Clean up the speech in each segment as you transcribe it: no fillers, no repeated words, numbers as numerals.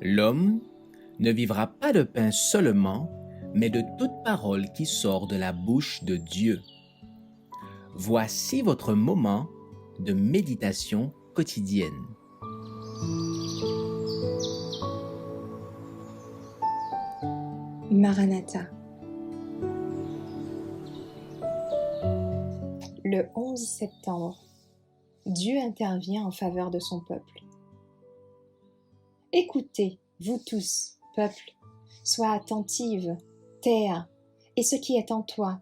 L'homme ne vivra pas de pain seulement, mais de toute parole qui sort de la bouche de Dieu. Voici votre moment de méditation quotidienne. Maranatha. Le 11 septembre, Dieu intervient en faveur de son peuple. Écoutez, vous tous, peuple, sois attentive, terre, et ce qui est en toi,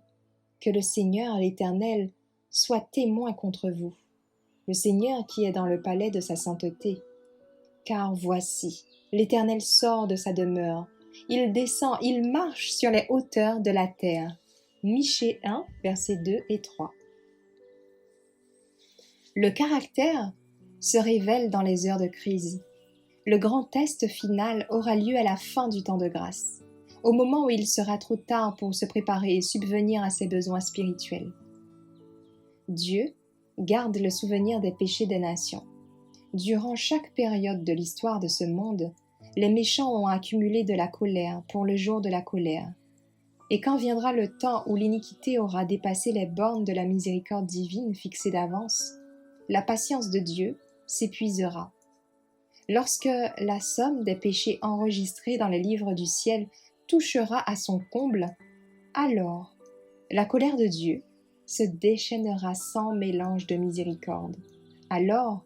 que le Seigneur, l'Éternel, soit témoin contre vous, le Seigneur qui est dans le palais de sa sainteté. Car voici, l'Éternel sort de sa demeure, il descend, il marche sur les hauteurs de la terre. Michée 1, versets 2 et 3. Le caractère se révèle dans les heures de crise. Le grand test final aura lieu à la fin du temps de grâce, au moment où il sera trop tard pour se préparer et subvenir à ses besoins spirituels. Dieu garde le souvenir des péchés des nations. Durant chaque période de l'histoire de ce monde, les méchants ont accumulé de la colère pour le jour de la colère. Et quand viendra le temps où l'iniquité aura dépassé les bornes de la miséricorde divine fixée d'avance, la patience de Dieu s'épuisera. Lorsque la somme des péchés enregistrés dans les livres du ciel touchera à son comble, alors la colère de Dieu se déchaînera sans mélange de miséricorde. Alors,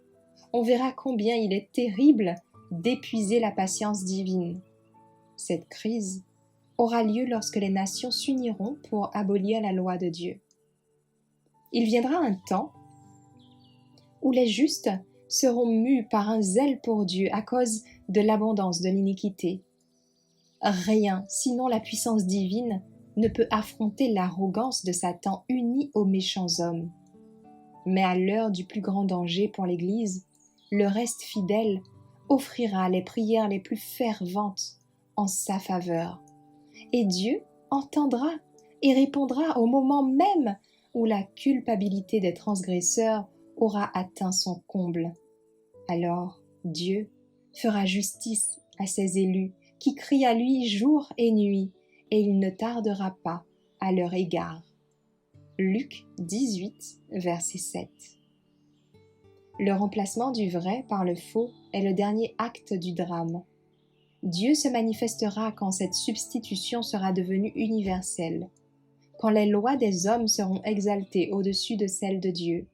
on verra combien il est terrible d'épuiser la patience divine. Cette crise aura lieu lorsque les nations s'uniront pour abolir la loi de Dieu. Il viendra un temps où les justes seront mus par un zèle pour Dieu à cause de l'abondance de l'iniquité. Rien, sinon la puissance divine, ne peut affronter l'arrogance de Satan uni aux méchants hommes. Mais à l'heure du plus grand danger pour l'Église, le reste fidèle offrira les prières les plus ferventes en sa faveur. Et Dieu entendra et répondra au moment même où la culpabilité des transgresseurs aura atteint son comble. Alors Dieu fera justice à ses élus qui crient à lui jour et nuit, et il ne tardera pas à leur égard. Luc 18, verset 7. Le remplacement du vrai par le faux est le dernier acte du drame. Dieu se manifestera quand cette substitution sera devenue universelle, quand les lois des hommes seront exaltées au-dessus de celles de Dieu,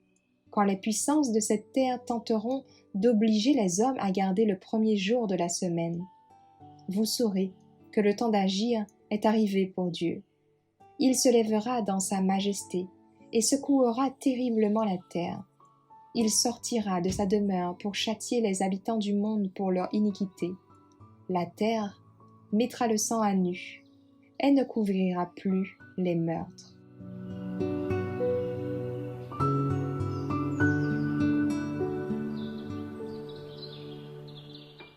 quand les puissances de cette terre tenteront d'obliger les hommes à garder le premier jour de la semaine. Vous saurez que le temps d'agir est arrivé pour Dieu. Il se lèvera dans sa majesté et secouera terriblement la terre. Il sortira de sa demeure pour châtier les habitants du monde pour leur iniquité. La terre mettra le sang à nu et ne couvrira plus les meurtres.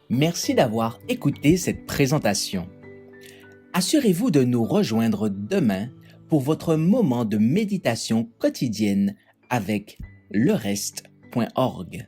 Merci d'avoir écouté cette présentation. Assurez-vous de nous rejoindre demain pour votre moment de méditation quotidienne avec lereste.org.